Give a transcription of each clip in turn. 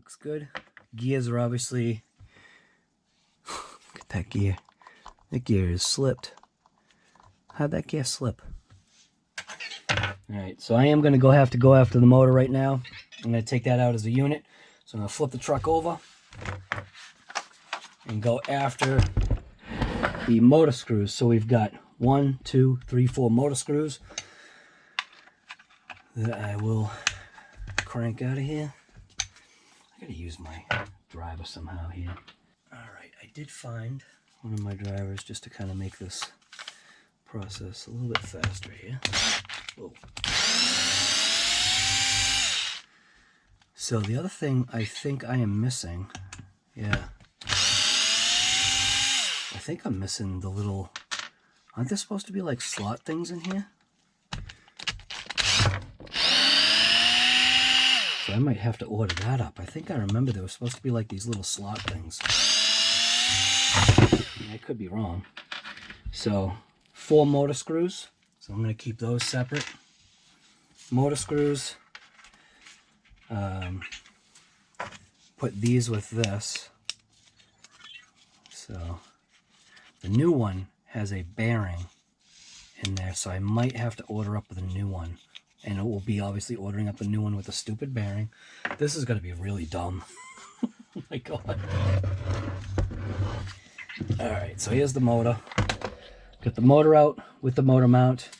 looks good. Gears are obviously, look at that gear. That gear is slipped. How'd that gear slip? Alright, so I am going to have to go after the motor right now. I'm going to take that out as a unit. So I'm going to flip the truck over and go after the motor screws. So we've got 1, 2, 3, 4 motor screws that I will crank out of here. I gotta use my driver somehow here. Alright, I did find one of my drivers just to kind of make this process a little bit faster here. Whoa. So the other thing I think I am missing, yeah, I think I'm missing the little, aren't there supposed to be like slot things in here? So I might have to order that up. I think I remember there was supposed to be like these little slot things. I could be wrong. So 4 motor screws. So I'm going to keep those separate. Motor screws. Put these with this. So the new one has a bearing in there, so I might have to order up the new one. And it will be obviously ordering up a new one with a stupid bearing. This is going to be really dumb. Oh my god. Alright, so here's the motor. Got the motor out with the motor mount.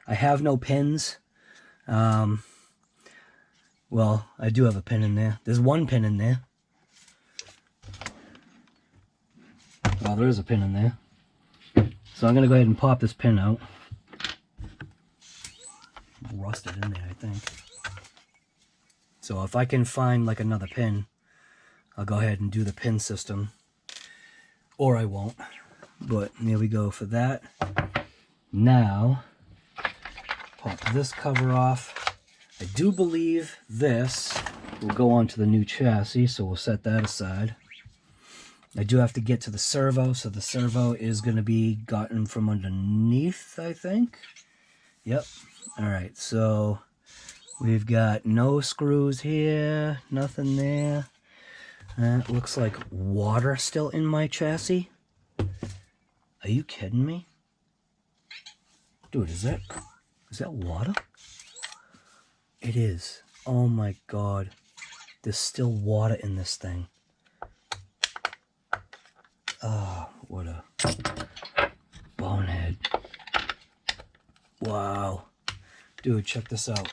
I have no pins. Well, I do have a pin in there. There's one pin in there. Well, there is a pin in there. So I'm going to go ahead and pop this pin out. Rusted in there, I think. So if I can find like another pin, I'll go ahead and do the pin system. Or I won't. But there we go for that. Now, pop this cover off. I do believe this will go onto the new chassis, so we'll set that aside. I do have to get to the servo, so the servo is going to be gotten from underneath, I think. Yep. Alright, so we've got no screws here, nothing there. Looks like water still in my chassis. Are you kidding me? Dude, is that water? It is. Oh my god. There's still water in this thing. Oh, what a bonehead. Wow. Dude, check this out.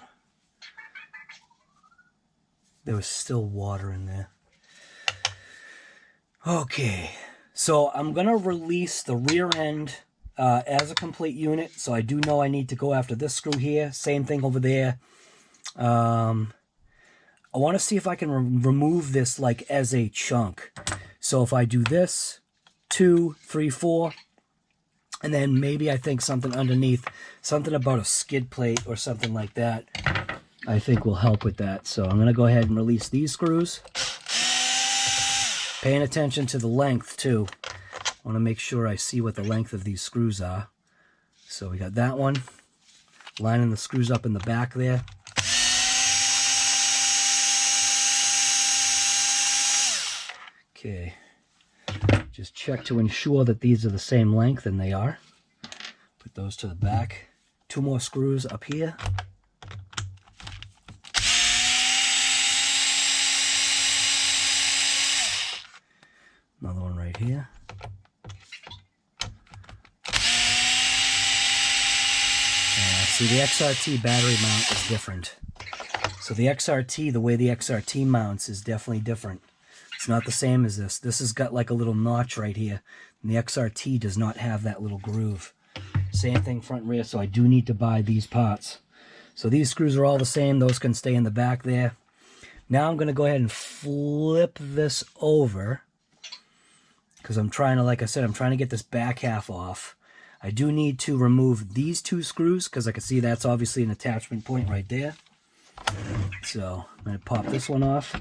There was still water in there. Okay. So I'm going to release the rear end as a complete unit. So I do know I need to go after this screw here. Same thing over there. I want to see if I can remove this like as a chunk. So if I do this, 2, 3, 4, and then maybe I think something underneath, something about a skid plate or something like that, I think will help with that. So I'm going to go ahead and release these screws. Paying attention to the length too. I want to make sure I see what the length of these screws are. So we got that one. Lining the screws up in the back there. Okay. Just check to ensure that these are the same length, and they are. Put those to the back. 2 more screws up here. Another one right here. See, the XRT battery mount is different. So the XRT, the way the XRT mounts is definitely different. It's not the same as this. This has got like a little notch right here. And the XRT does not have that little groove. Same thing front and rear, so I do need to buy these parts. So these screws are all the same. Those can stay in the back there. Now I'm going to go ahead and flip this over. Because I'm trying to, like I said, I'm trying to get this back half off. I do need to remove these 2 screws because I can see that's obviously an attachment point right there. So I'm going to pop this one off.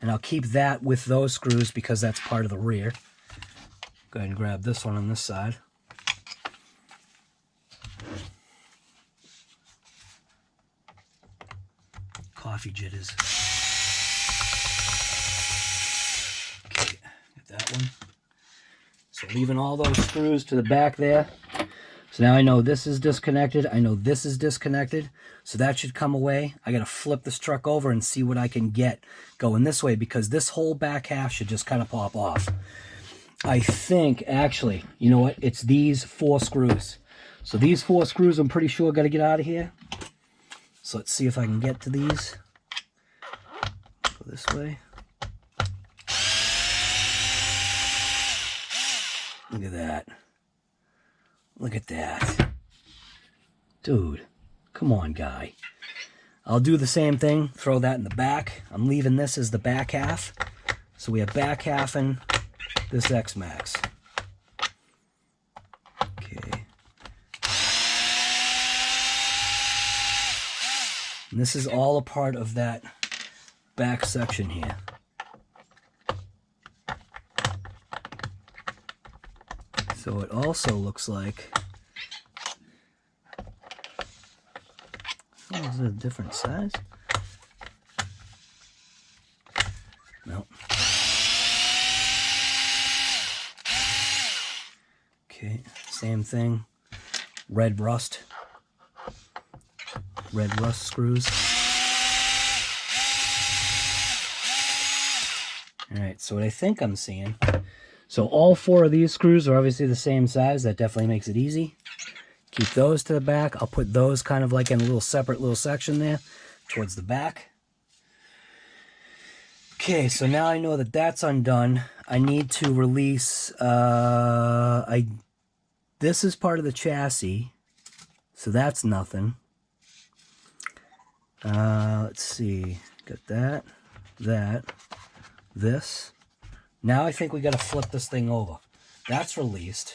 And I'll keep that with those screws because that's part of the rear. Go ahead and grab this one on this side. coffee jitters. Okay, get that one. So leaving all those screws to the back there. So now I know this is disconnected. I know this is disconnected. So that should come away. I got to flip this truck over and see what I can get going this way, because this whole back half should just kind of pop off. I think, actually, you know what? It's these 4 screws. So these 4 screws, I'm pretty sure got to get out of here. So let's see if I can get to these. Go this way. Look at that. Look at that. Dude, come on, guy. I'll do the same thing. Throw that in the back. I'm leaving this as the back half. So we have back half in this X-Max. Okay. And this is all a part of that back section here. So it also looks like, oh, is it a different size? No. Okay, same thing. Red rust screws. All right, so what I think I'm seeing, so all 4 of these screws are obviously the same size. That definitely makes it easy. Keep those to the back. I'll put those kind of like in a little separate little section there towards the back. Okay, so now I know that that's undone. I need to release, this is part of the chassis, so that's nothing. Let's see, got this. Now I think we got to flip this thing over. That's released.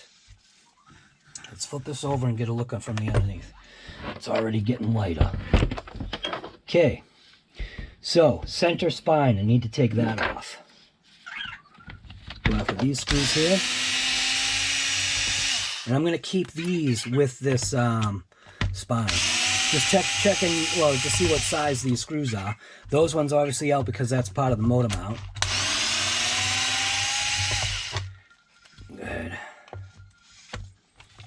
Let's flip this over and get a look from the underneath. It's already getting lighter. Okay. So, center spine, I need to take that off. Go after these screws here. And I'm going to keep these with this spine. Just checking, well, to see what size these screws are. Those ones obviously out because that's part of the motor mount. Good.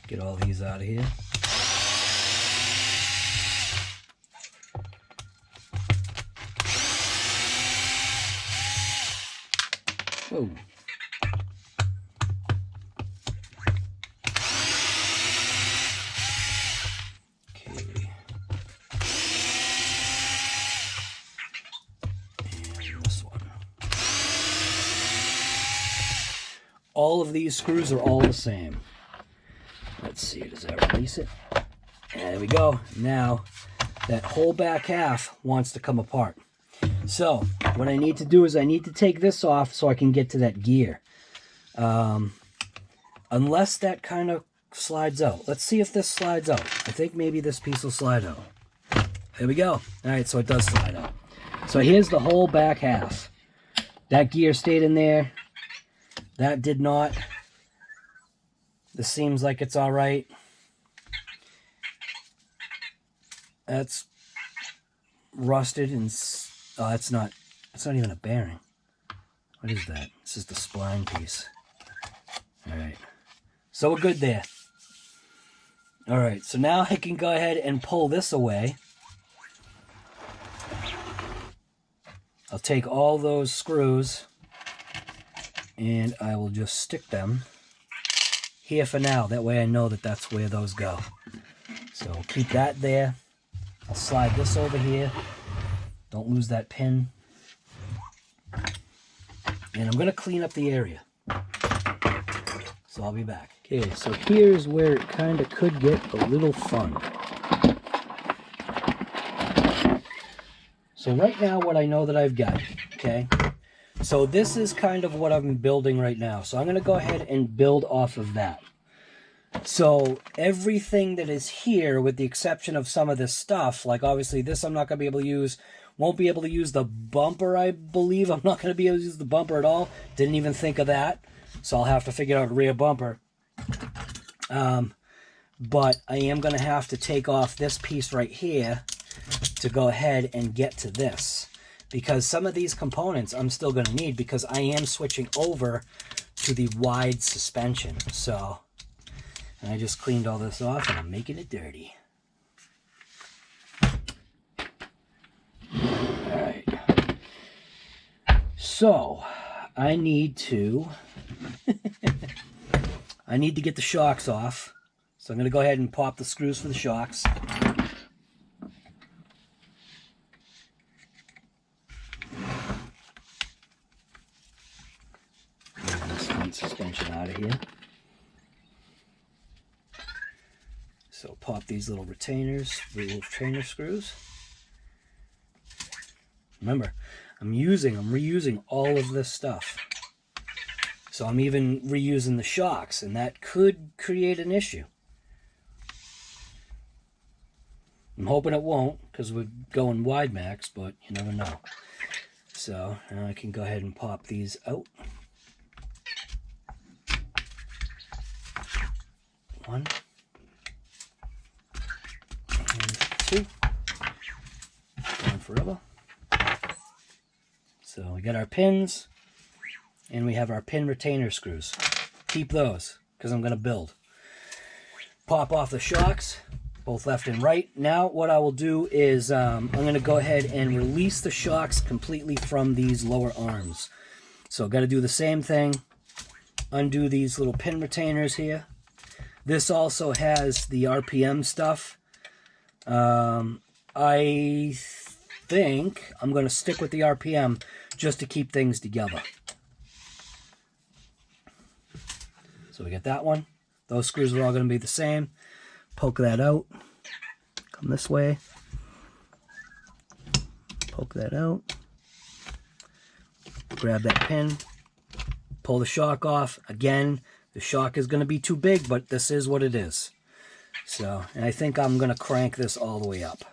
Get all these out of here. Whoa. Okay. And this one. All of these screws are all the same. Let's see, does that release it? There we go. Now, that whole back half wants to come apart. So, what I need to do is I need to take this off so I can get to that gear. Unless that kind of slides out. Let's see if this slides out. I think maybe this piece will slide out. There we go. All right, so it does slide out. So here's the whole back half. That gear stayed in there. That did not. This seems like it's all right. That's rusted and oh, that's not even a bearing. What is that? This is the spline piece. All right. So we're good there. All right, so now I can go ahead and pull this away. I'll take all those screws and I will just stick them here for now. That way I know that that's where those go. So we'll keep that there. I'll slide this over here. Don't lose that pin. And I'm going to clean up the area. So I'll be back. Okay, so here's where it kind of could get a little fun. So right now what I know that I've got, okay? So this is kind of what I'm building right now. So I'm going to go ahead and build off of that. So everything that is here, with the exception of some of this stuff, like obviously this I'm not going to be able to use, won't be able to use the bumper, I believe. I'm not going to be able to use the bumper at all. Didn't even think of that. So I'll have to figure out a rear bumper. But I am going to have to take off this piece right here to go ahead and get to this, because some of these components I'm still going to need, because I am switching over to the wide suspension. So, and I just cleaned all this off and I'm making it dirty. All right. So, I need to I need to get the shocks off. So I'm going to go ahead and pop the screws for the shocks. Get this front suspension out of here. So pop these little retainers, little retainer screws. Remember, I'm reusing all of this stuff. So I'm even reusing the shocks, and that could create an issue. I'm hoping it won't, because we're going wide max, but you never know. So now I can go ahead and pop these out. One. And two. Going forever. So we got our pins, and we have our pin retainer screws. Keep those, because I'm going to build. Pop off the shocks, both left and right. Now what I will do is I'm going to go ahead and release the shocks completely from these lower arms. So got to do the same thing. Undo these little pin retainers here. This also has the RPM stuff. I think I'm going to stick with the RPM just to keep things together. So we get that one. Those screws are all going to be the same. Poke that out. Come this way. Poke that out. Grab that pin. Pull the shock off. Again, the shock is going to be too big, but this is what it is. So, and I think I'm going to crank this all the way up.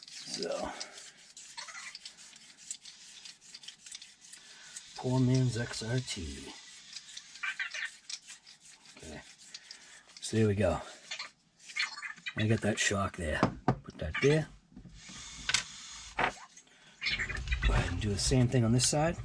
So, poor man's XRT. Okay, so there we go. I got that shock there. Put that there. Go ahead and do the same thing on this side.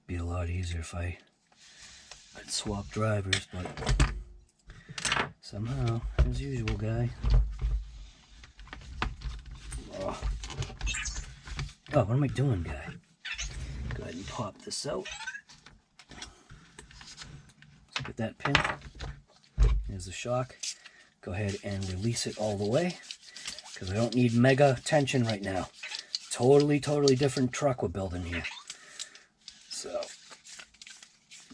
Be a lot easier if I could swap drivers, but somehow, as usual, guy. Oh, what am I doing, guy? Go ahead and pop this out. Let's get that pin. There's the shock. Go ahead and release it all the way, because I don't need mega tension right now. Totally different truck we're building here. So,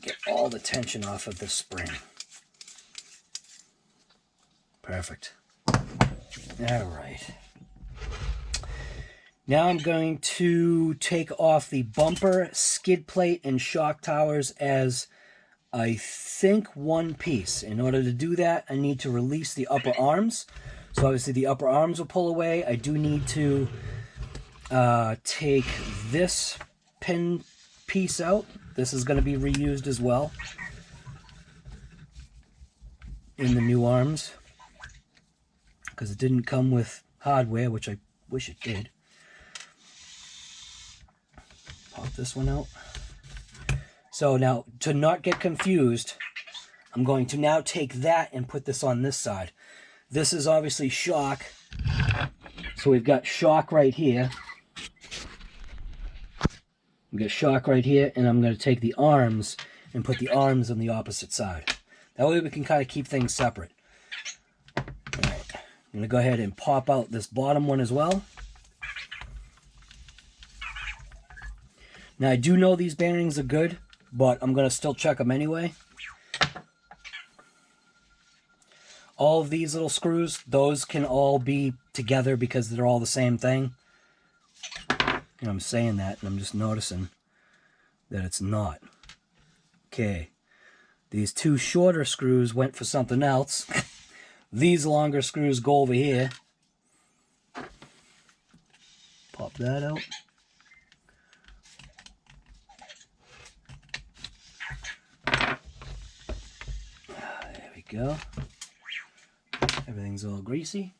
get all the tension off of this spring. Perfect. All right. Now I'm going to take off the bumper, skid plate, and shock towers as, I think, one piece. In order to do that, I need to release the upper arms. So obviously the upper arms will pull away. I do need to take this pin piece out. This is going to be reused as well in the new arms, because it didn't come with hardware, which I wish it did. Pop this one out. So now, to not get confused, I'm going to now take that and put this on this side. This is obviously shock. So we've got shock right here. We've got shock right here, and I'm going to take the arms and put the arms on the opposite side. That way we can kind of keep things separate. All right. I'm going to go ahead and pop out this bottom one as well. Now, I do know these bearings are good, but I'm going to still check them anyway. All of these little screws, those can all be together because they're all the same thing. And I'm saying that, and I'm just noticing that it's not. Okay. These two shorter screws went for something else. These longer screws go over here. Pop that out. There we go. Everything's all greasy.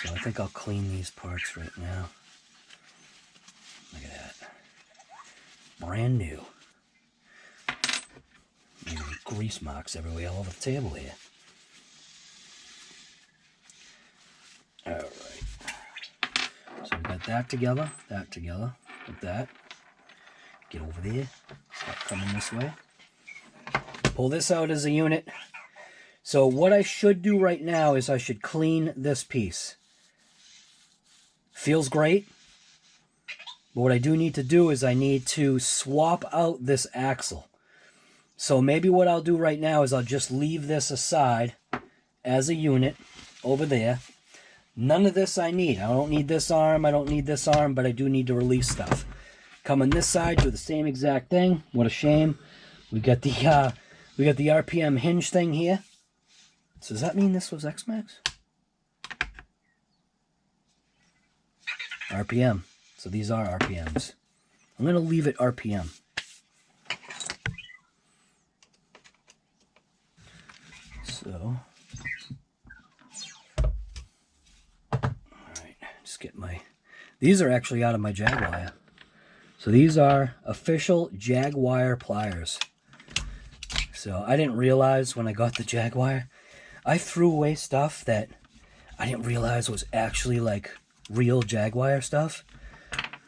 So I think I'll clean these parts right now. Look at that. Brand new. Maybe grease marks everywhere all over the table here. Alright. So we got that together, like that. Get over there. Start coming this way. Pull this out as a unit. So what I should do right now is I should clean this piece. Feels great. But what I do need to do is I need to swap out this axle. So maybe what I'll do right now is I'll just leave this aside as a unit over there. None of this I need. I don't need this arm. I don't need this arm, but I do need to release stuff. Come on this side, do the same exact thing. What a shame. We got the RPM hinge thing here. So does that mean this was X-Max? RPM. So these are RPMs. I'm going to leave it RPM. So, alright, just get my, these are actually out of my Jaguar. So these are official Jaguar pliers. So I didn't realize when I got the Jaguar, I threw away stuff that I didn't realize was actually like real Jaguar stuff.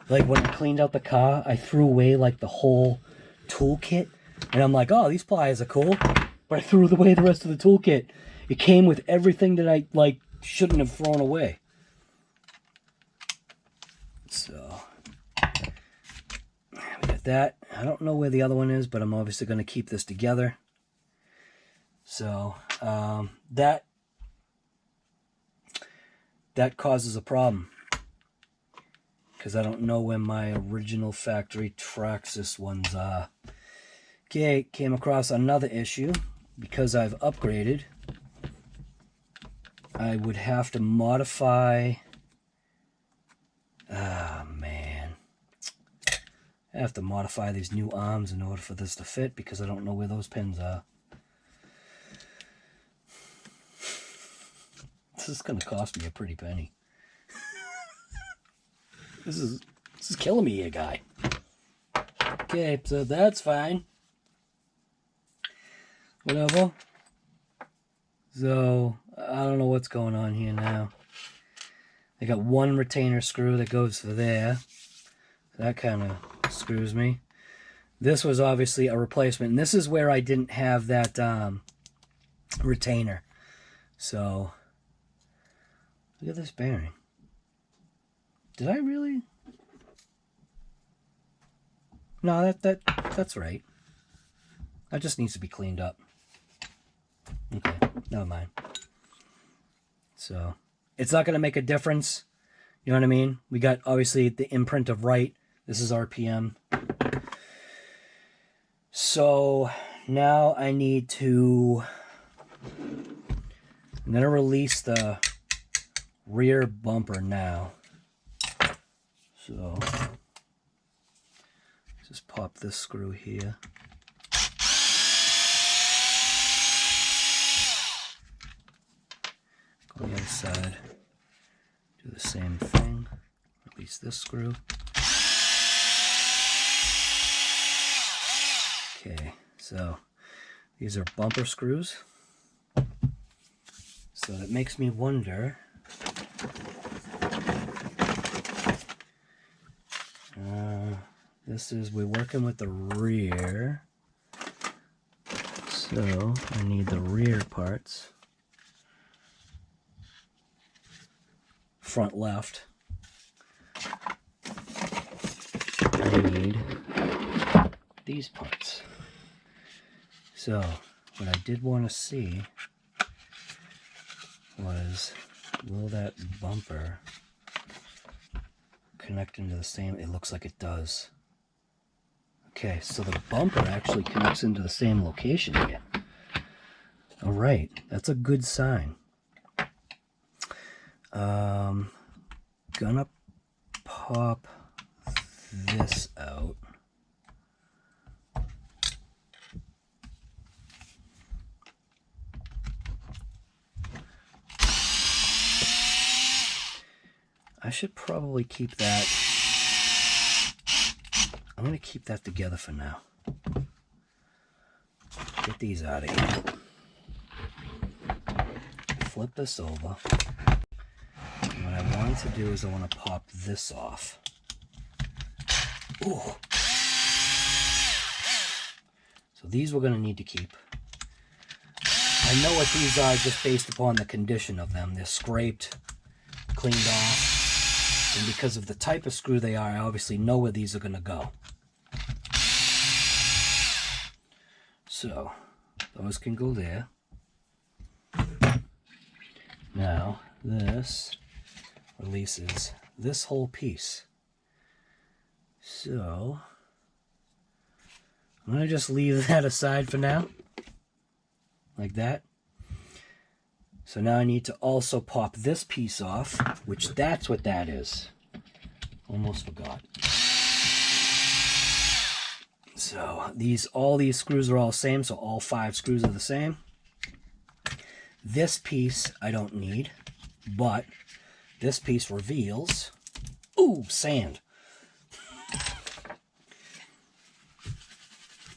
Like when I cleaned out the car, I threw away like the whole toolkit. And I'm like, oh, these pliers are cool. But I threw away the rest of the toolkit. It came with everything that I like shouldn't have thrown away. So we got that. I don't know where the other one is, but I'm obviously going to keep this together. So that causes a problem because I don't know where my original factory Traxxas ones are. Okay, came across another issue. Because I've upgraded, I would have to modify... Ah, man. I have to modify these new arms in order for this to fit because I don't know where those pins are. This is going to cost me a pretty penny. This is killing me here, guy. Okay, so that's fine. Whatever. So, I don't know what's going on here now. I got one retainer screw that goes for there. That kind of screws me. This was obviously a replacement. And this is where I didn't have that retainer. So, look at this bearing. Did I really? No, that's right. That just needs to be cleaned up. Okay, never mind. So, it's not going to make a difference. You know what I mean? We got, obviously, the imprint of right. This is RPM. So, now I need to... I'm going to release the rear bumper now. So, just pop this screw here. On the other side, do the same thing. Release this screw. Okay, so these are bumper screws. So that makes me wonder. We're working with the rear. So I need the rear parts. Front left. I need these parts. So what I did want to see was, will that bumper connect into the same? It looks like it does. Okay, so the bumper actually connects into the same location here. All right, that's a good sign. Gonna pop this out. I should probably keep that. I'm going to keep that together for now. Get these out of here. Flip this over. And what I want to do is I want to pop this off. Ooh. So these we're going to need to keep. I know what these are just based upon the condition of them. They're scraped, cleaned off. And because of the type of screw they are, I obviously know where these are going to go. So, those can go there. Now, this releases this whole piece. So, I'm going to just leave that aside for now. Like that. So now I need to also pop this piece off, which that's what that is. Almost forgot. So all these screws are all the same, so all 5 screws are the same. This piece I don't need, but this piece reveals, ooh, sand.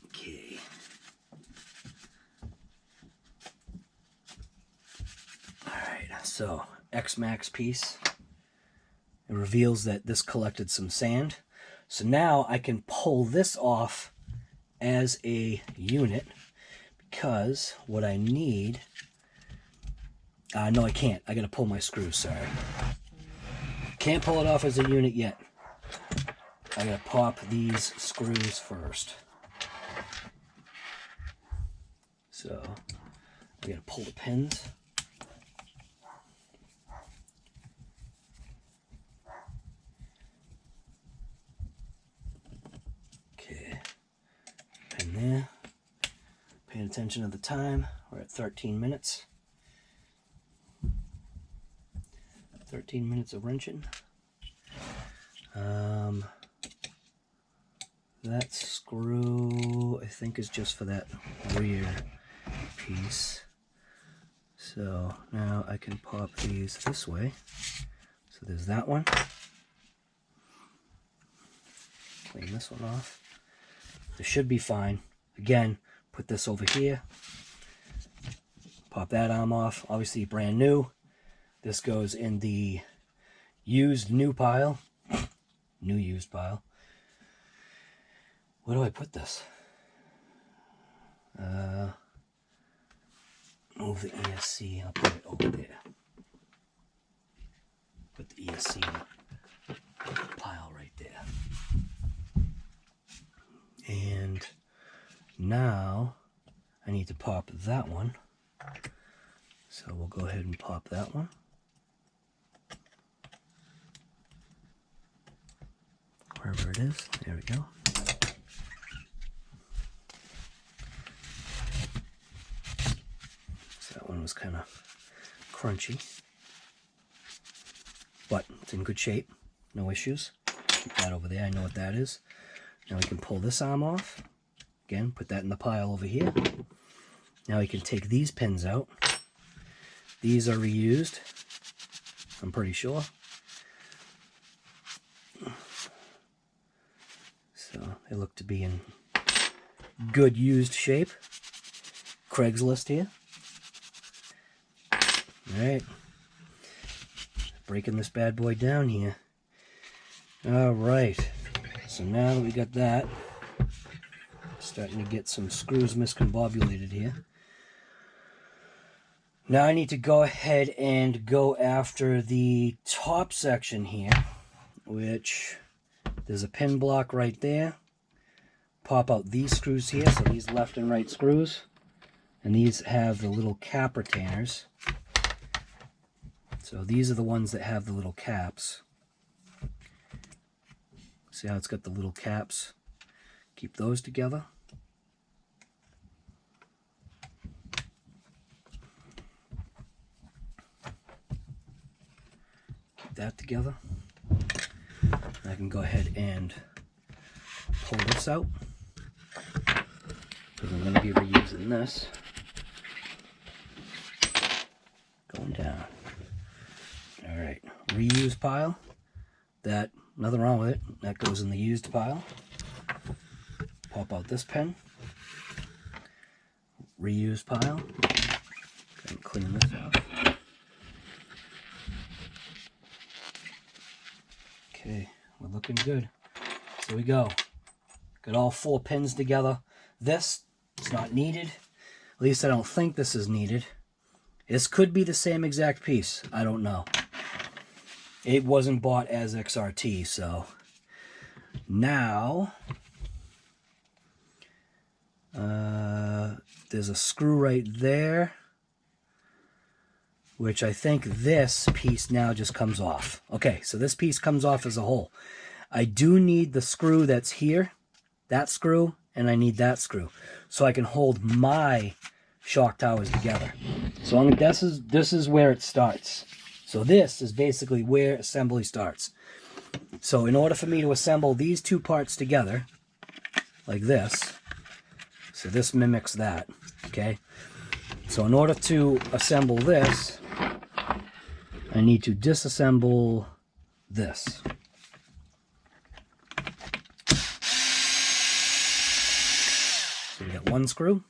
Okay. So, X-Max piece, it reveals that this collected some sand. So now I can pull this off as a unit, because what I need, no I can't, I gotta pull my screws, sorry. Can't pull it off as a unit yet. I gotta pop these screws first. So, I gotta pull the pins. There. Paying attention to the time. We're at 13 minutes. 13 minutes of wrenching. That screw I think is just for that rear piece. So now I can pop these this way. So there's that one. Clean this one off. This should be fine. Again, put this over here. Pop that arm off. Obviously brand new. This goes in the used new pile. New used pile. Where do I put this? Move the ESC. I'll put it over there. Put the ESC in the pile right there. And now I need to pop that one. So we'll go ahead and pop that one. Wherever it is. There we go. So that one was kind of crunchy. But it's in good shape. No issues. Keep that over there. I know what that is. Now we can pull this arm off. Again, put that in the pile over here. Now we can take these pins out. These are reused, I'm pretty sure. So they look to be in good used shape. Craigslist here. Alright. Breaking this bad boy down here. Alright. So now that we got that, starting to get some screws miscombobulated here. Now I need to go ahead and go after the top section here, which there's a pin block right there. Pop out these screws here, so these left and right screws. And these have the little cap retainers. So these are the ones that have the little caps. See how it's got the little caps Keep those together. Keep that together. I can go ahead and pull this out, because I'm going to be reusing this. Going down. Alright, reuse pile. That, nothing wrong with it. That goes in the used pile. Pop out this pen. Reuse pile. And clean this out. Okay, we're looking good. So we go. Got all 4 pins together. This is not needed. At least I don't think this is needed. This could be the same exact piece. I don't know. It wasn't bought as XRT, so now there's a screw right there, which I think this piece now just comes off. Okay, so this piece comes off as a whole. I do need the screw that's here, that screw, and I need that screw, so I can hold my shock towers together. So this is where it starts. So this is basically where assembly starts. So in order for me to assemble these 2 parts together, like this, so this mimics that, okay? So in order to assemble this, I need to disassemble this. So we got 1 screw.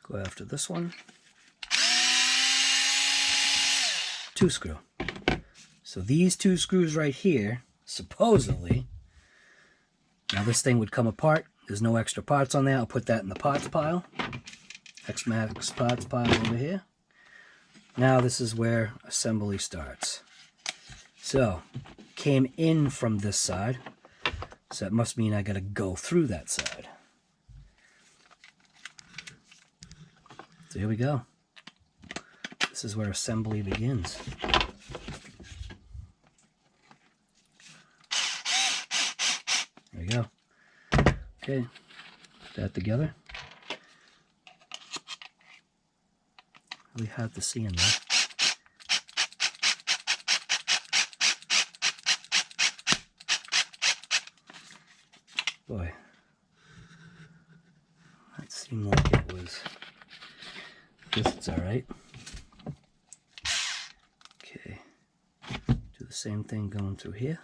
Go after this one. 2 screw. So these 2 screws right here, supposedly, now this thing would come apart. There's no extra parts on there. I'll put that in the parts pile. X-Max parts pile over here. Now this is where assembly starts. So, came in from this side. So that must mean I gotta go through that side. So here we go. This is where assembly begins. There we go. Okay, put that together. Really hard to see in there. Boy, that seemed like it was. Guess it's all right. Okay, do the same thing going through here.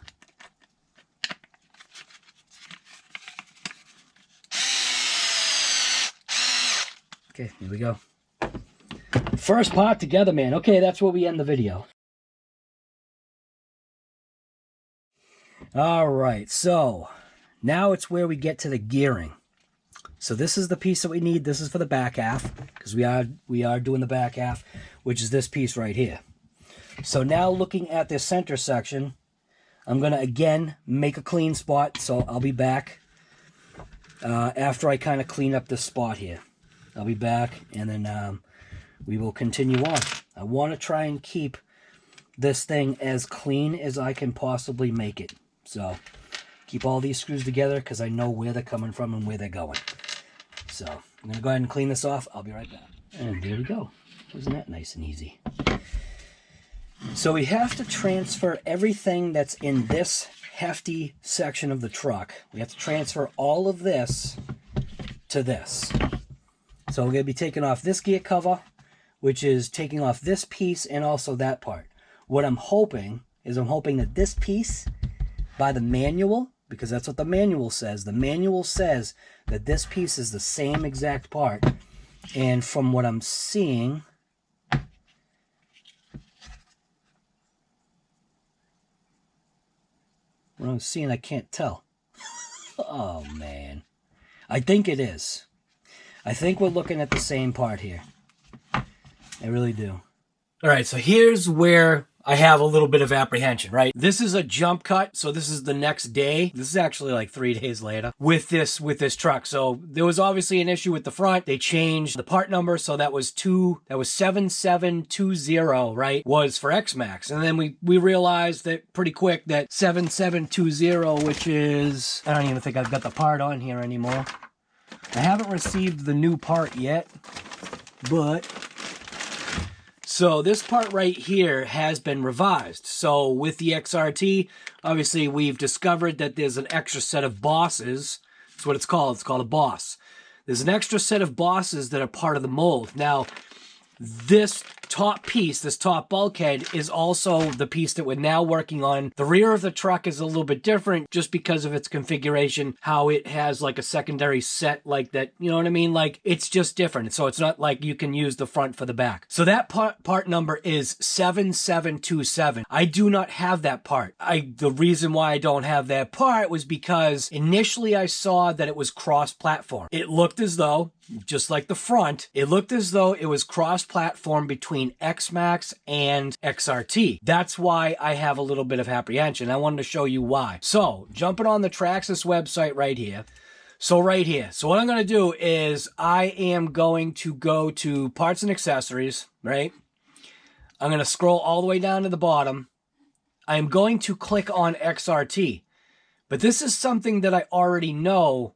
Okay, here we go. First part together, man. Okay, that's where we end the video. All right, so now it's where we get to the gearing. So this is the piece that we need. This is for the back half, because we are doing the back half, which is this piece right here. So now looking at this center section, I'm going to again make a clean spot. So I'll be back after I kind of clean up this spot here. I'll be back, and then we will continue on. I want to try and keep this thing as clean as I can possibly make it. So keep all these screws together, because I know where they're coming from and where they're going. So I'm going to go ahead and clean this off. I'll be right back. And there we go. Wasn't that nice and easy? So we have to transfer everything that's in this hefty section of the truck. We have to transfer all of this to this. So we're going to be taking off this gear cover, which is taking off this piece and also that part. What I'm hoping is that this piece, by the manual, because that's what the manual says. The manual says that this piece is the same exact part. And from what I'm seeing, I can't tell. Oh, man. I think it is. I think we're looking at the same part here. I really do. All right, so here's where I have a little bit of apprehension, right? This is a jump cut, so this is the next day. This is actually like 3 days later with this truck. So there was obviously an issue with the front. They changed the part number, so that was 7720, right? Was for X-Max. And then we realized that pretty quick that 7720, which is, I don't even think I've got the part on here anymore. I haven't received the new part yet, but so this part right here has been revised. So with the XRT, obviously we've discovered that there's an extra set of bosses. That's what it's called. It's called a boss. There's an extra set of bosses that are part of the mold. Now, this top piece, this top bulkhead, is also the piece that we're now working on. The rear of the truck is a little bit different just because of its configuration, how it has like a secondary set like that, you know what I mean? Like, it's just different. So it's not like you can use the front for the back. So that part number is 7727. I do not have that part. The reason why I don't have that part was because initially I saw that it was cross-platform. It looked as though, just like the front, it looked as though it was cross-platform between X-Max and XRT. That's why I have a little bit of apprehension. I wanted to show you why. So, jumping on the Traxxas website right here. So right here. So what I'm going to do is I am going to go to parts and accessories, right? I'm going to scroll all the way down to the bottom. I'm going to click on XRT. But this is something that I already know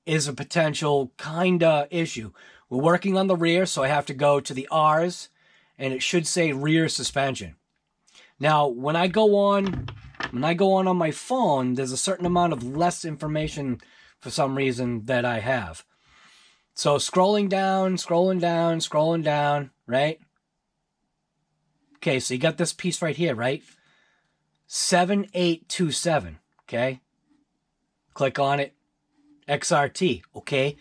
is a potential kinda issue. We're working on the rear, so I have to go to the R's, and it should say rear suspension. Now, when I go on my phone, there's a certain amount of less information for some reason that I have. So scrolling down, right? Okay, so you got this piece right here, right? 7827, okay? Click on it. XRT, okay?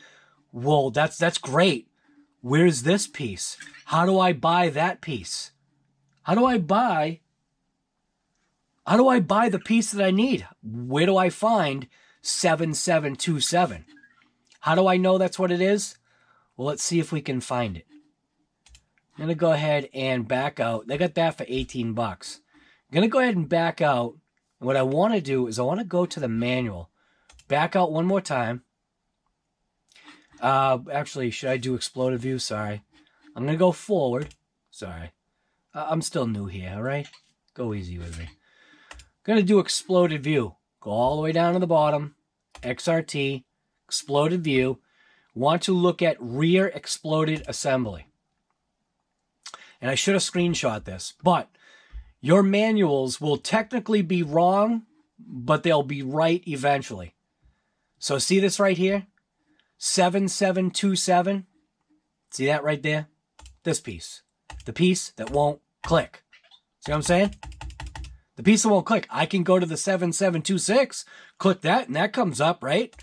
Whoa, that's great. Where's this piece? How do I buy that piece? How do I buy the piece that I need? Where do I find 7727? How do I know that's what it is? Well, let's see if we can find it. I'm going to go ahead and back out. They got that for 18 bucks. I'm going to go ahead and back out. And what I want to do is I want to go to the manual. Back out one more time. Actually, should I do exploded view? Sorry. I'm going to go forward. Sorry. I'm still new here, all right? Go easy with me. I'm going to do exploded view. Go all the way down to the bottom. XRT. Exploded view. Want to look at rear exploded assembly. And I should have screenshot this, but your manuals will technically be wrong, but they'll be right eventually. So see this right here? 7727. See that right there? This piece. The piece that won't click. See what I'm saying? The piece that won't click. I can go to the 7726, click that, and that comes up, right?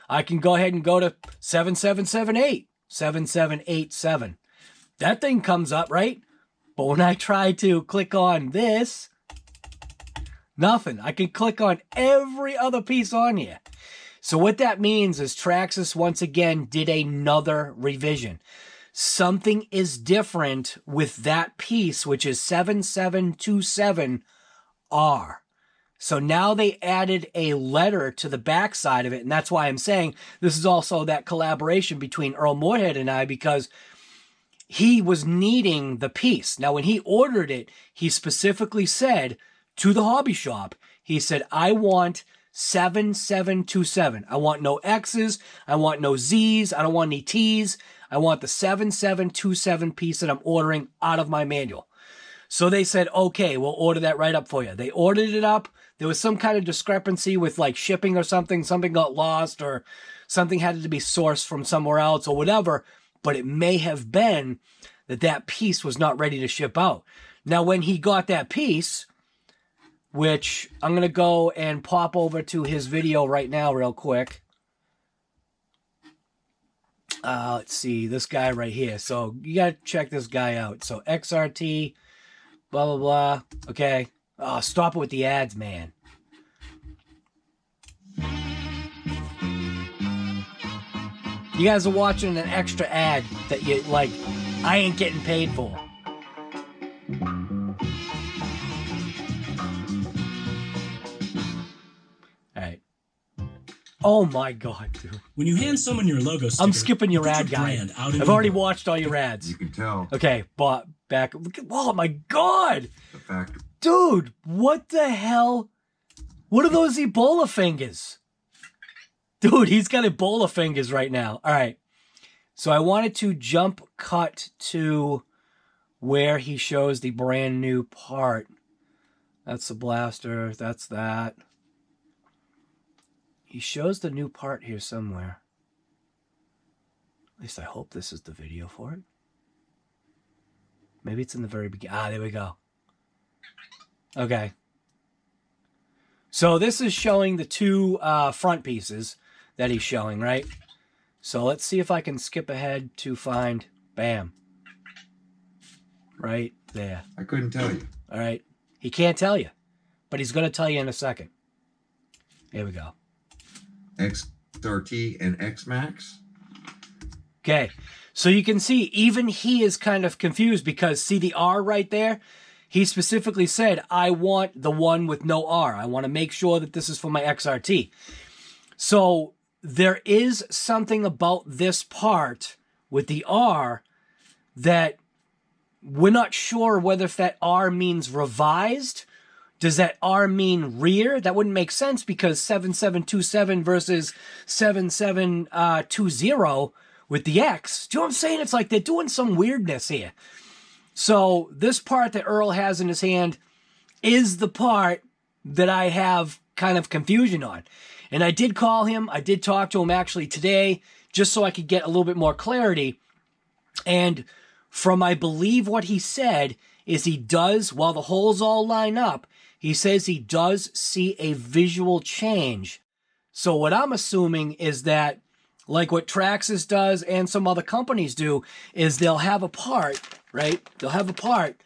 I can go ahead and go to 7778, 7787. That thing comes up, right? But when I try to click on this, nothing. I can click on every other piece on here. So what that means is Traxxas once again did another revision. Something is different with that piece, which is 7727R. So now they added a letter to the back side of it, and that's why I'm saying this is also that collaboration between Earl Moorhead and I, because he was needing the piece. Now, when he ordered it, he specifically said to the hobby shop, he said, I want 7727. I want no X's. I want no Z's. I don't want any T's. I want the 7727 piece that I'm ordering out of my manual. So they said, okay, we'll order that right up for you. They ordered it up. There was some kind of discrepancy with like shipping or something. Something got lost or something had to be sourced from somewhere else or whatever. But it may have been that that piece was not ready to ship out. Now, when he got that piece, which I'm going to go and pop over to his video right now real quick. Let's see, this guy right here. So you got to check this guy out. So XRT, blah, blah, blah. Okay. Oh, stop it with the ads, man. You guys are watching an extra ad that you, like, I ain't getting paid for. Oh my God, dude. When you hand someone your logo sticker, I'm skipping your ad guy. I've already watched all your ads. You can tell. Okay, but back. Oh my God. The fact. Dude, what the hell? What are those Ebola fingers? Dude, he's got Ebola fingers right now. All right. So I wanted to jump cut to where he shows the brand new part. That's the blaster. That's that. He shows the new part here somewhere. At least I hope this is the video for it. Maybe it's in the very beginning. Ah, there we go. Okay. So this is showing the two front pieces that he's showing, right? So let's see if I can skip ahead to find, bam, right there. I couldn't tell you. All right. He can't tell you, but he's going to tell you in a second. Here we go. XRT and X-Max. Okay. So you can see even he is kind of confused because see the R right there? He specifically said, I want the one with no R. I want to make sure that this is for my XRT. So there is something about this part with the R that we're not sure whether if that R means revised. Does that R mean rear? That wouldn't make sense because 7727 versus 7720 with the X. Do you know what I'm saying? It's like they're doing some weirdness here. So this part that Earl has in his hand is the part that I have kind of confusion on. And I did call him. I did talk to him actually today just so I could get a little bit more clarity. And from I believe what he said is he does, while the holes all line up, he says he does see a visual change. So what I'm assuming is that like what Traxxas does and some other companies do is they'll have a part, right? They'll have a part.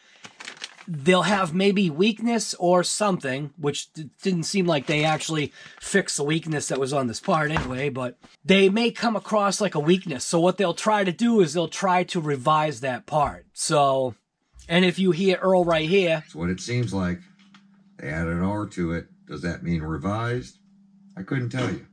They'll have maybe weakness or something, which didn't seem like they actually fixed the weakness that was on this part anyway, but they may come across like a weakness. So what they'll try to do is they'll try to revise that part. So, and if you hear Earl right here. That's what it seems like. They added an R to it. Does that mean revised? I couldn't tell you.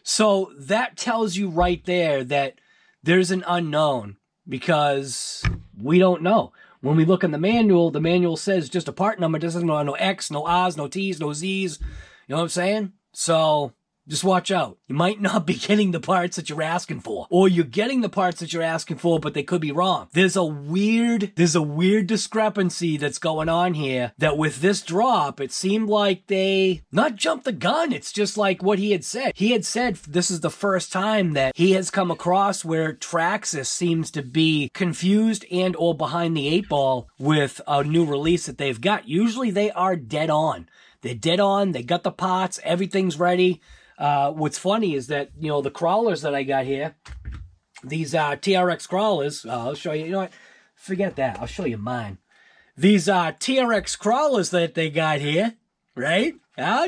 So that tells you right there that there's an unknown because we don't know. When we look in the manual says just a part number. It doesn't know no X, no R's, no T's, no Z's. You know what I'm saying? So just watch out. You might not be getting the parts that you're asking for. Or you're getting the parts that you're asking for, but they could be wrong. There's a weird discrepancy that's going on here that with this drop, it seemed like they not jumped the gun. It's just like what he had said. He had said this is the first time that he has come across where Traxxas seems to be confused and or behind the eight ball with a new release that they've got. Usually they are dead on. They're dead on. They got the parts. Everything's ready. What's funny is that, you know, the crawlers that I got here, these TRX crawlers, I'll show you, you know what, forget that, I'll show you mine. These TRX crawlers that they got here, right?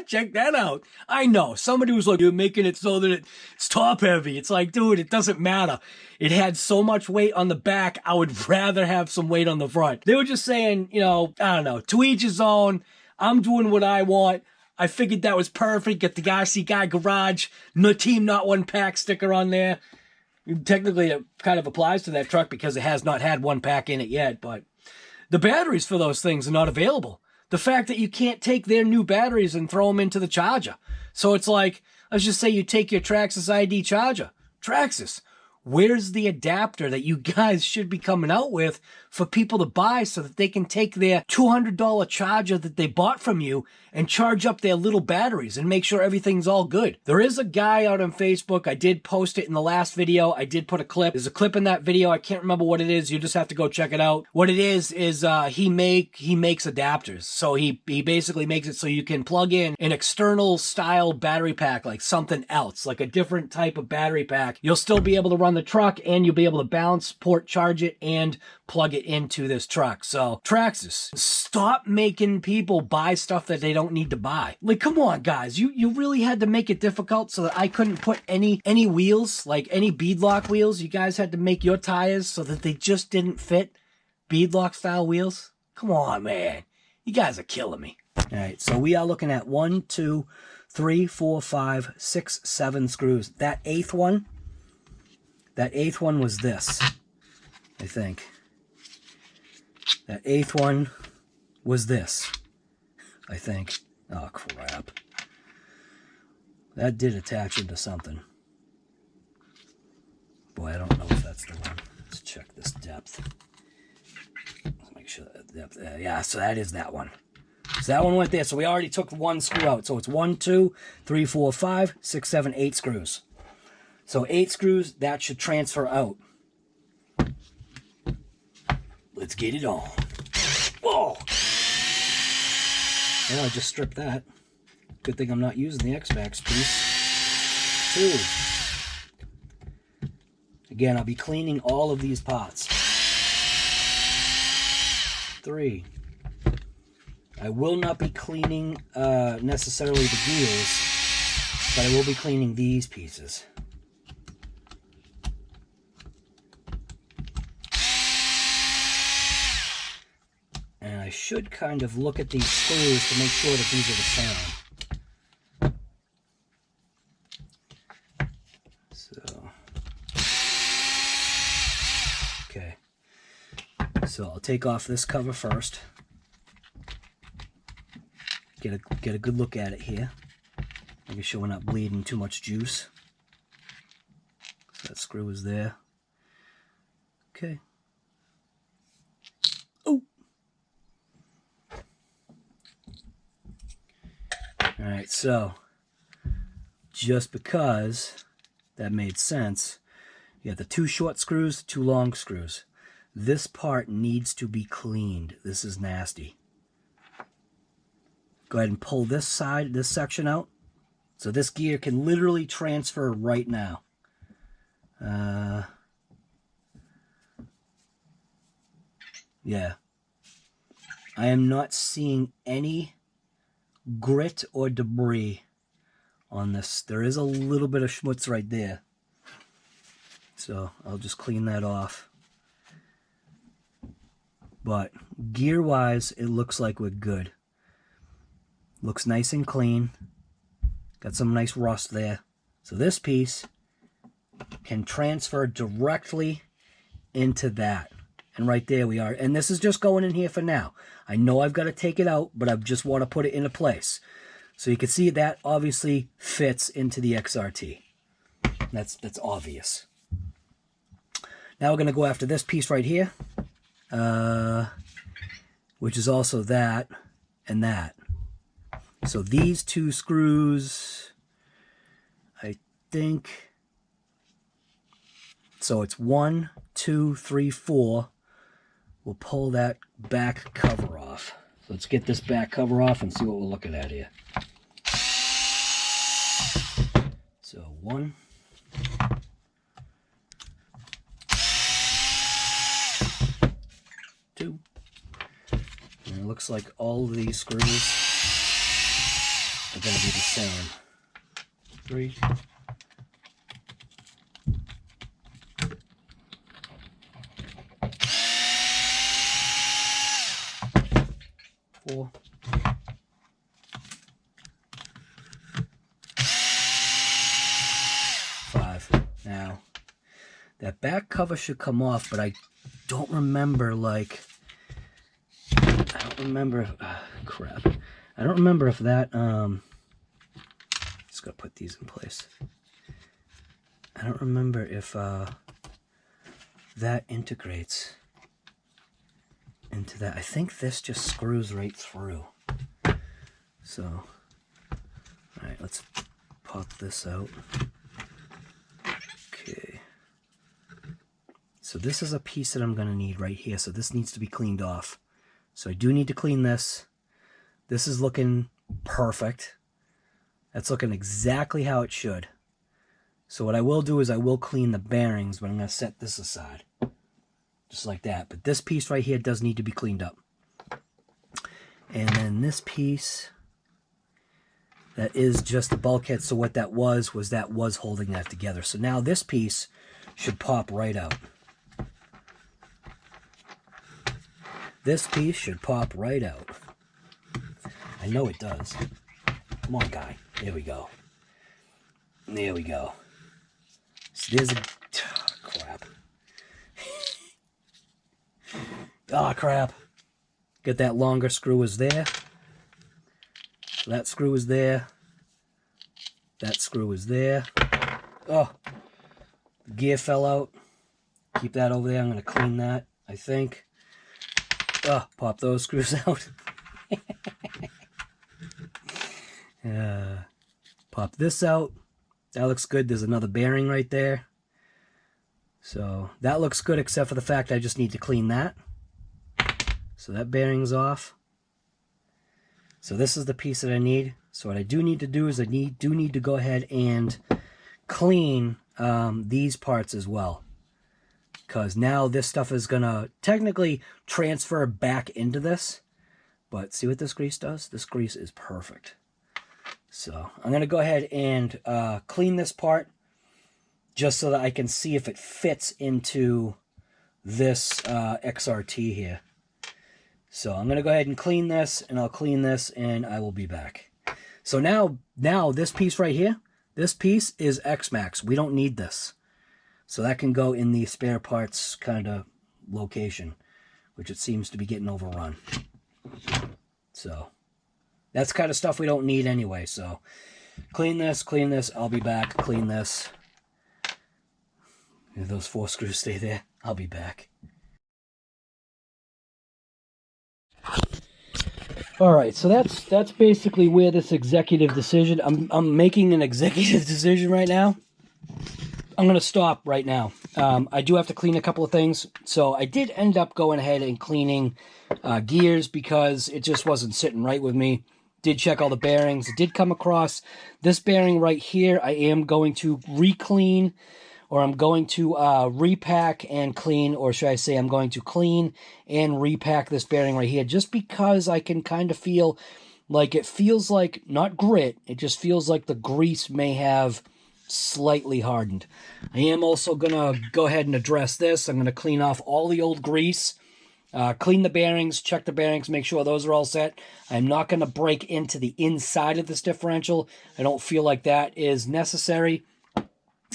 Check that out. I know, somebody was like, you're making it so that it's top heavy. It's like, dude, it doesn't matter. It had so much weight on the back, I would rather have some weight on the front. They were just saying, you know, I don't know, to each his own. I'm doing what I want. I figured that was perfect. Get the RcGuygarage, no team, not one pack sticker on there. Technically, it kind of applies to that truck because it has not had one pack in it yet, but the batteries for those things are not available. The fact that you can't take their new batteries and throw them into the charger. So it's like, let's just say you take your Traxxas ID charger. Traxxas, where's the adapter that you guys should be coming out with for people to buy so that they can take their $200 charger that they bought from you and charge up their little batteries and make sure everything's all good? There is a guy out on Facebook. I did post it in the last video. I did put a clip. There's a clip in that video. I can't remember what it is. You just have to go check it out. What it is he makes adapters. So he basically makes it so you can plug in an external style battery pack, like something else, like a different type of battery pack. You'll still be able to run the truck and you'll be able to balance, port, charge it, and plug it into this truck. So Traxxas, stop making people buy stuff that they don't need to buy. Like, come on, guys. You really had to make it difficult so that I couldn't put any wheels, like any beadlock wheels. You guys had to make your tires so that they just didn't fit beadlock style wheels. Come on, man. You guys are killing me. All right, so we are looking at 1, 2, 3, 4, 5, 6, 7 screws. That eighth one was this, I think. That eighth one was this, I think. Oh, crap. That did attach into something. Boy, I don't know if that's the one. Let's check this depth. Let's make sure that depth. Yeah, so that is that one. So that one went there. So we already took one screw out. So it's 1, 2, 3, 4, 5, 6, 7, 8 screws. So 8 screws, that should transfer out. Let's get it on. Whoa! Well, I just stripped that. Good thing I'm not using the X-Vax piece. 2. Again, I'll be cleaning all of these pots. 3. I will not be cleaning necessarily the gears, but I will be cleaning these pieces. And I should kind of look at these screws to make sure that these are the same. So I'll take off this cover first. Get a good look at it here. Making sure we're not bleeding too much juice. So that screw is there. Okay. Oh! Alright, so just because that made sense, you have the 2 short screws, 2 long screws. This part needs to be cleaned. This is nasty. Go ahead and pull this side, this section out. So this gear can literally transfer right now. Yeah. I am not seeing any grit or debris on this. There is a little bit of schmutz right there. So I'll just clean that off. But gear-wise, it looks like we're good. Looks nice and clean. Got some nice rust there. So this piece can transfer directly into that. And right there we are. And this is just going in here for now. I know I've got to take it out, but I just want to put it into place. So you can see that obviously fits into the XRT. That's obvious. Now we're going to go after this piece right here. Which is also that and that. So these 2 screws, I think, so it's 1, 2, 3, 4. We'll pull that back cover off. So let's get this back cover off and see what we're looking at here. So 1. 2. And it looks like all of these screws are going to be the same. 3. 4. 5. Now, that back cover should come off, but I don't remember, like, crap. I don't remember if that, just gotta put these in place. I don't remember if, that integrates into that. I think this just screws right through. So, alright, let's pop this out. Okay. So this is a piece that I'm going to need right here. So this needs to be cleaned off. So I do need to clean this. This is looking perfect. That's looking exactly how it should. So what I will do is I will clean the bearings, but I'm going to set this aside. Just like that. But this piece right here does need to be cleaned up. And then this piece, that is just the bulkhead. So what that was holding that together. So now this piece should pop right out. This piece should pop right out. I know it does. Come on, guy. There we go. There we go. So there's a... Oh, crap. Oh, crap. Get that longer screw is there. So that screw is there. That screw is there. Oh, the gear fell out. Keep that over there. I'm going to clean that, I think. Oh, pop those screws out. Pop this out. That looks good. There's another bearing right there. So that looks good, except for the fact I just need to clean that. So that bearing's off. So this is the piece that I need. So what I do need to do is I do need to go ahead and clean these parts as well. Because now this stuff is going to technically transfer back into this. But see what this grease does? This grease is perfect. So I'm going to go ahead and clean this part just so that I can see if it fits into this XRT here. So I'm going to go ahead and clean this, and I'll clean this, and I will be back. So now this piece right here, this piece is X-Max. We don't need this. So that can go in the spare parts kind of location, which it seems to be getting overrun. So that's kind of stuff we don't need anyway. So clean this, I'll be back, clean this. If those 4 screws stay there, I'll be back. All right, so that's basically where this executive decision, I'm making an executive decision right now. I'm going to stop right now. I do have to clean a couple of things. So I did end up going ahead and cleaning gears because it just wasn't sitting right with me. Did check all the bearings. Did come across this bearing right here. I am going to re-clean, or I'm going to repack and clean, or should I say I'm going to clean and repack this bearing right here, just because I can kind of feel like it feels like, not grit, it just feels like the grease may have slightly hardened. I am also going to go ahead and address this. I'm going to clean off all the old grease, clean the bearings, check the bearings, make sure those are all set. I'm not going to break into the inside of this differential. I don't feel like that is necessary.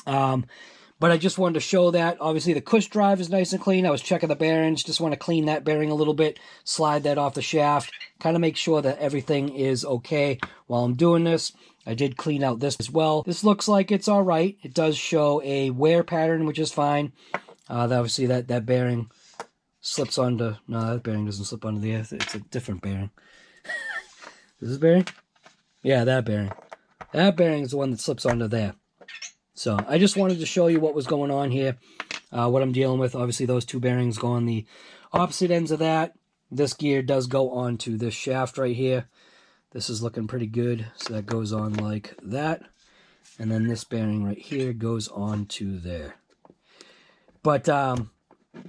But I just wanted to show that. Obviously, the cush drive is nice and clean. I was checking the bearings. Just want to clean that bearing a little bit, slide that off the shaft, kind of make sure that everything is okay while I'm doing this. I did clean out this as well. This looks like it's all right. It does show a wear pattern, which is fine. Obviously, that bearing slips onto... No, that bearing doesn't slip onto the... It's a different bearing. Is this bearing? Yeah, that bearing. That bearing is the one that slips onto there. So I just wanted to show you what was going on here, what I'm dealing with. Obviously, those 2 bearings go on the opposite ends of that. This gear does go onto this shaft right here. This is looking pretty good. So that goes on like that. And then this bearing right here goes on to there. But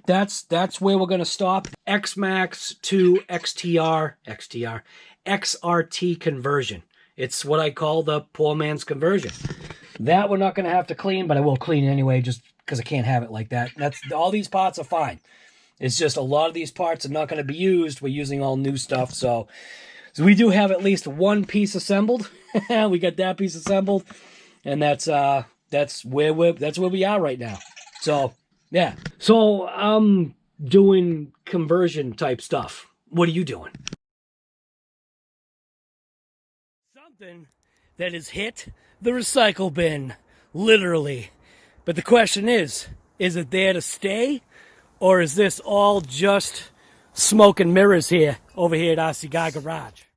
that's where we're going to stop. X-Max to XRT conversion. It's what I call the poor man's conversion. That we're not going to have to clean, but I will clean anyway just because I can't have it like that. All these parts are fine. It's just a lot of these parts are not going to be used. We're using all new stuff, so we do have at least 1 piece assembled. We got that piece assembled, and that's where we are right now. So yeah. So I'm doing conversion type stuff. What are you doing? Something that has hit the recycle bin, literally. But the question is it there to stay? Or is this all just smoke and mirrors here, over here at RC Guy Garage?